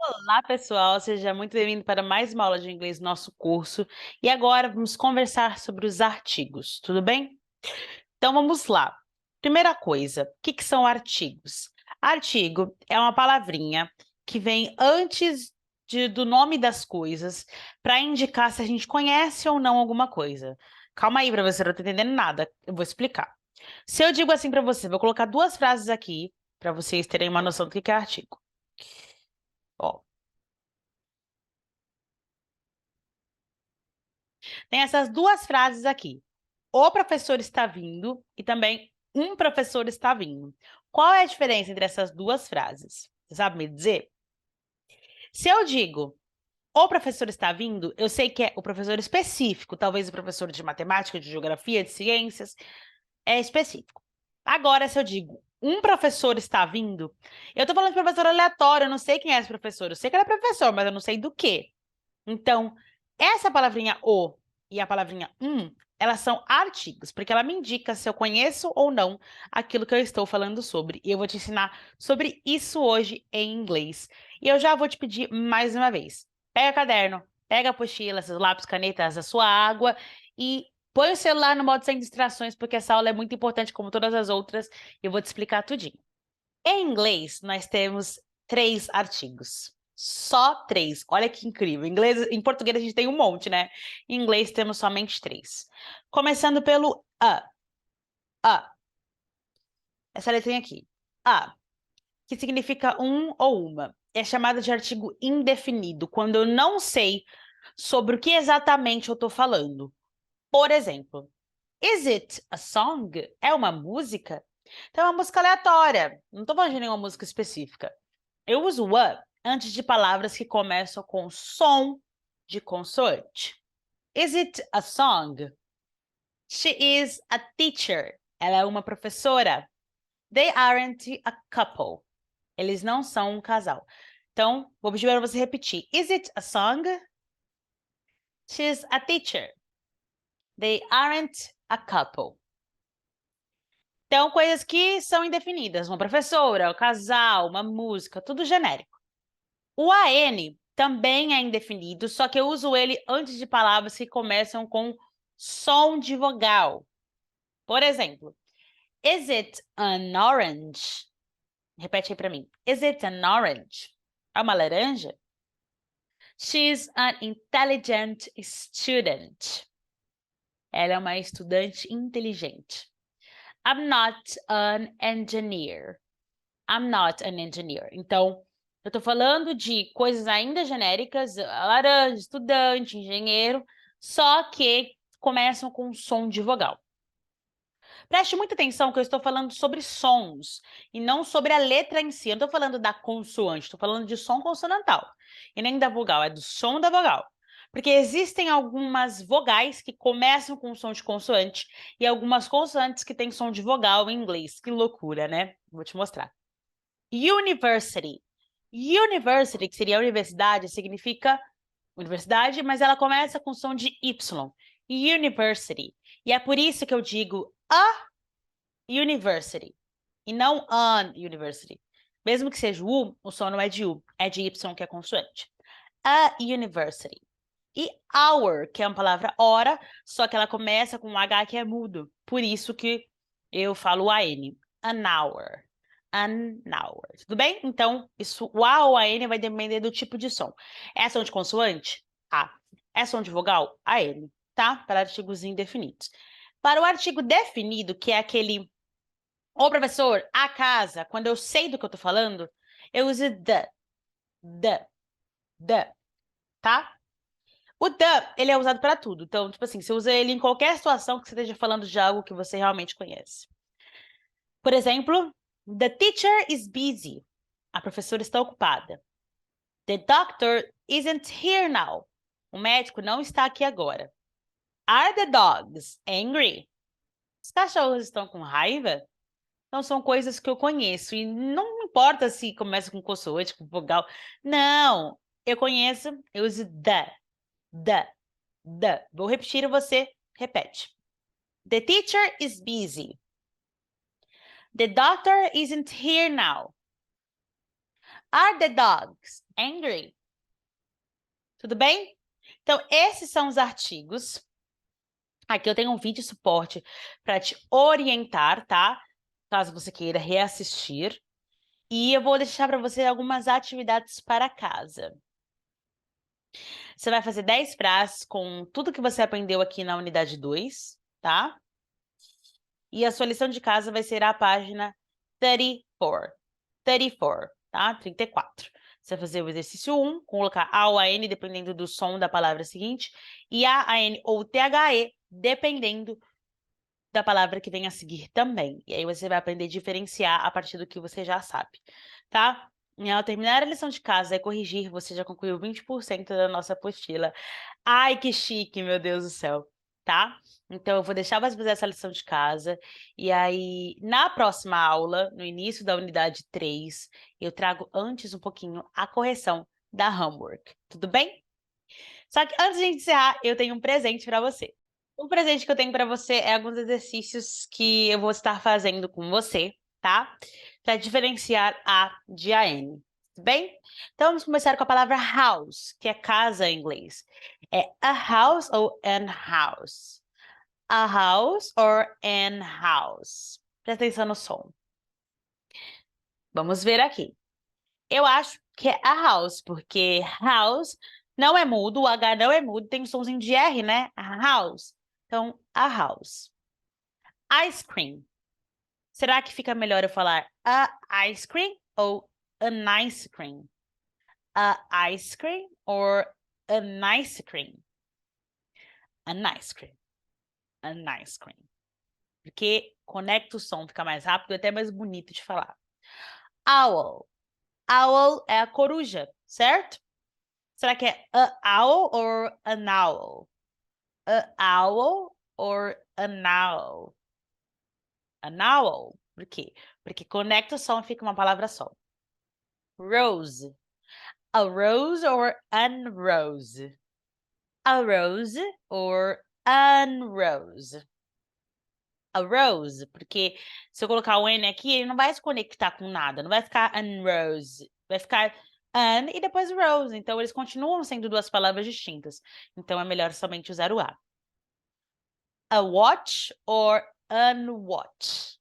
Olá, pessoal, seja muito bem-vindo para mais uma aula de inglês do nosso curso. E agora vamos conversar sobre os artigos, tudo bem? Então vamos lá. Primeira coisa, o que são artigos? Artigo é uma palavrinha que vem antes do nome das coisas para indicar se a gente conhece ou não alguma coisa. Calma aí, professora, eu não tô entendendo nada. Eu vou explicar. Se eu digo assim para você, vou colocar duas frases aqui para vocês terem uma noção do que é artigo. Ó, tem essas duas frases aqui. O professor está vindo e também um professor está vindo. Qual é a diferença entre essas duas frases? Você sabe me dizer? Se eu digo o professor está vindo, eu sei que é o professor específico, talvez o professor de matemática, de geografia, de ciências, é específico. Agora, se eu digo um professor está vindo, eu estou falando de professor aleatório, eu não sei quem é esse professor. Eu sei que ele é professor, mas eu não sei do quê. Então, essa palavrinha o e a palavrinha elas são artigos, porque ela me indica se eu conheço ou não aquilo que eu estou falando sobre. E eu vou te ensinar sobre isso hoje em inglês. E eu já vou te pedir mais uma vez. Pega caderno, pega a apostila, seus lápis, canetas, a sua água e põe o celular no modo sem distrações, porque essa aula é muito importante, como todas as outras, e eu vou te explicar tudinho. Em inglês, nós temos 3 artigos. Só 3. Olha que incrível. Em português a gente tem um monte, né? Em inglês temos somente 3. Começando pelo a. A. Essa letrinha aqui. A, que significa um ou uma. É chamada de artigo indefinido, quando eu não sei sobre o que exatamente eu estou falando. Por exemplo, is it a song? É uma música? Então é uma música aleatória. Não estou falando de nenhuma música específica. Eu uso a antes de palavras que começam com som de consoante. Is it a song? She is a teacher. Ela é uma professora. They aren't a couple. Eles não são um casal. Então, vou pedir para você repetir. Is it a song? She's a teacher. They aren't a couple. Então, coisas que são indefinidas. Uma professora, um casal, uma música, tudo genérico. O AN também é indefinido, só que eu uso ele antes de palavras que começam com som de vogal. Por exemplo, is it an orange? Repete aí para mim. Is it an orange? É uma laranja? She's an intelligent student. Ela é uma estudante inteligente. I'm not an engineer. I'm not an engineer. Então, eu estou falando de coisas ainda genéricas, laranja, estudante, engenheiro, só que começam com som de vogal. Preste muita atenção que eu estou falando sobre sons e não sobre a letra em si. Eu não estou falando da consoante, estou falando de som consonantal. E nem da vogal, é do som da vogal. Porque existem algumas vogais que começam com som de consoante e algumas consoantes que têm som de vogal em inglês. Que loucura, né? Vou te mostrar. University. University, que seria universidade, significa universidade, mas ela começa com som de Y. University. E é por isso que eu digo a university e não an university. Mesmo que seja o som não é de U, é de Y, que é consoante. A university. E hour, que é uma palavra hora, só que ela começa com um H que é mudo. Por isso que eu falo AN. An hour. An hour. Tudo bem? Então, isso, o A ou AN vai depender do tipo de som. É som de consoante? A. É som de vogal? AN. Tá? Para artigos indefinidos. Para o artigo definido, que é aquele ô, professor, a casa, quando eu sei do que eu tô falando, eu uso the, tá? O the, ele é usado para tudo. Então, tipo assim, você usa ele em qualquer situação que você esteja falando de algo que você realmente conhece. Por exemplo, the teacher is busy. A professora está ocupada. The doctor isn't here now. O médico não está aqui agora. Are the dogs angry? Os cachorros estão com raiva? Então, são coisas que eu conheço. E não importa se começa com consoante, com vogal. Não, eu conheço, eu uso the. Vou repetir e você repete. The teacher is busy. The doctor isn't here now. Are the dogs angry? Tudo bem? Então, esses são os artigos. Aqui eu tenho um vídeo suporte para te orientar, tá? Caso você queira reassistir. E eu vou deixar para você algumas atividades para casa. Você vai fazer 10 frases com tudo que você aprendeu aqui na unidade 2, tá? E a sua lição de casa vai ser a página 34. 34, tá? 34. Você vai fazer o exercício 1, colocar A ou AN, dependendo do som da palavra seguinte, e A, AN ou THE, dependendo da palavra que vem a seguir também. E aí você vai aprender a diferenciar a partir do que você já sabe, tá? E ao terminar a lição de casa e corrigir, você já concluiu 20% da nossa apostila. Ai, que chique, meu Deus do céu, tá? Então, eu vou deixar você fazer essa lição de casa. E aí, na próxima aula, no início da unidade 3, eu trago antes um pouquinho a correção da homework. Tudo bem? Só que antes de encerrar, eu tenho um presente para você. O presente que eu tenho para você é alguns exercícios que eu vou estar fazendo com você, tá? Para diferenciar A de AN, tudo bem? Então, vamos começar com a palavra house, que é casa em inglês. É a house ou an house? A house or an house? Presta atenção no som. Vamos ver aqui. Eu acho que é a house, porque house não é mudo, o H não é mudo, tem um somzinho de R, né? A house. Então, a house. Ice cream. Será que fica melhor eu falar a ice cream ou an ice cream? A ice cream or an ice cream? An ice cream. An ice cream. Porque conecta o som, fica mais rápido e até mais bonito de falar. Owl. Owl é a coruja, certo? Será que é a owl or an owl? A owl or an owl? An owl. Por quê? Porque conecta o som e fica uma palavra só. Rose. A rose or an rose? A rose or an rose? A rose, porque se eu colocar o N aqui, ele não vai se conectar com nada, não vai ficar an rose, vai ficar an e depois rose, então eles continuam sendo duas palavras distintas, então é melhor somente usar o A. A watch or an watch?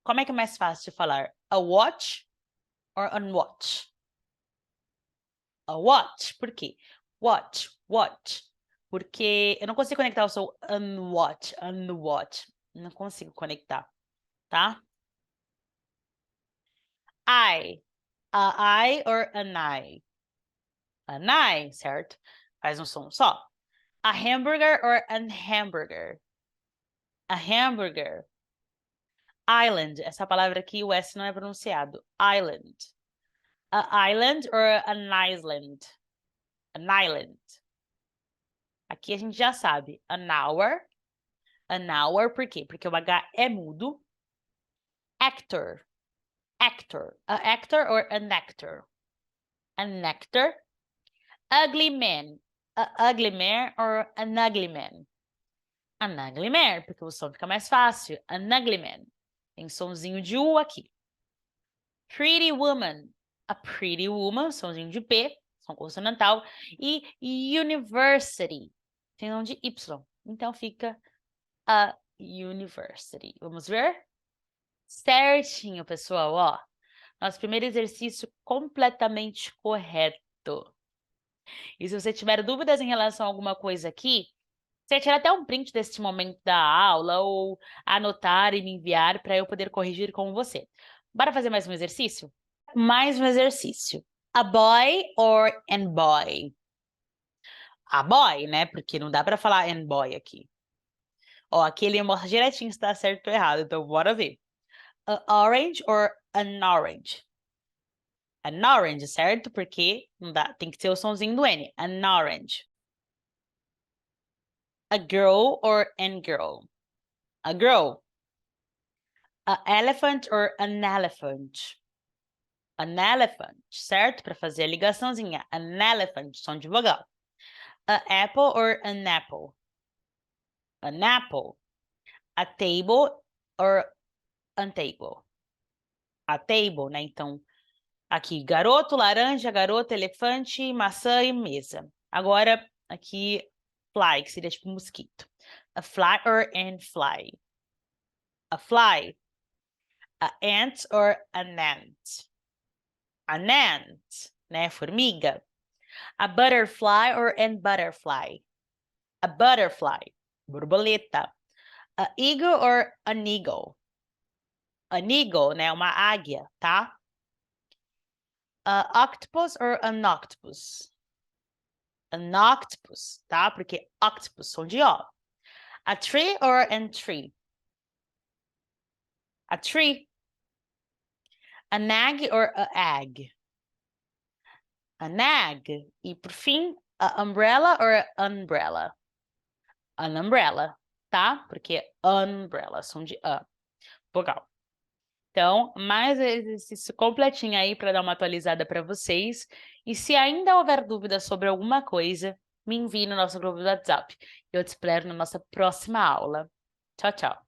Como é que é mais fácil de falar? A watch or an watch? A watch, por quê? Watch, watch. Porque eu não consigo conectar o som unwatch, unwatch. Não consigo conectar, tá? I. A I or an I? An I, certo? Faz um som só. A hamburger or an hamburger? A hamburger. Island. Essa palavra aqui, o S não é pronunciado. Island. A island or an island? An island. Aqui a gente já sabe. An hour, por quê? Porque o H é mudo. Actor. Actor. A actor or an actor? An actor. Ugly man. A ugly man or an ugly man? An ugly man, porque o som fica mais fácil. An ugly man. Tem somzinho de U aqui. Pretty woman. A pretty woman, somzinho de P, som consonantal. E university, tem som de Y. Então fica a university. Vamos ver? Certinho, pessoal, ó. Nosso primeiro exercício completamente correto. E se você tiver dúvidas em relação a alguma coisa aqui, você tira até um print desse momento da aula ou anotar e me enviar para eu poder corrigir com você. Bora fazer mais um exercício? Mais um exercício. A boy or an boy? A boy, né? Porque não dá para falar an boy aqui. Ó, aqui ele mostra direitinho se tá certo ou errado, então bora ver. A orange or an orange? An orange, certo? Porque não dá, tem que ter o sonzinho do N. An orange. A girl or an girl? A girl. A elephant or an elephant? An elephant, certo? Para fazer a ligaçãozinha. An elephant, som de vogal. A apple or an apple? An apple. A table or untable? A table, né? Então, Aqui, garoto, laranja, garota, elefante, maçã e mesa. Agora, aqui, fly, que seria tipo mosquito. A fly or an fly? A fly. A ant or an ant? An ant, né? Formiga. A butterfly or an butterfly? A butterfly. Borboleta. A eagle or an eagle? An eagle, né? Uma águia, tá? A octopus or an octopus? An octopus, tá? Porque octopus, som de O. A tree or an tree? A tree. An egg or a egg? An egg. E por fim, a umbrella or a umbrella? An umbrella, tá? Porque umbrella, som de A. Vogal. Então, mais exercício completinho aí para dar uma atualizada para vocês. E se ainda houver dúvida sobre alguma coisa, me envie no nosso grupo do WhatsApp. Eu te espero na nossa próxima aula. Tchau, tchau.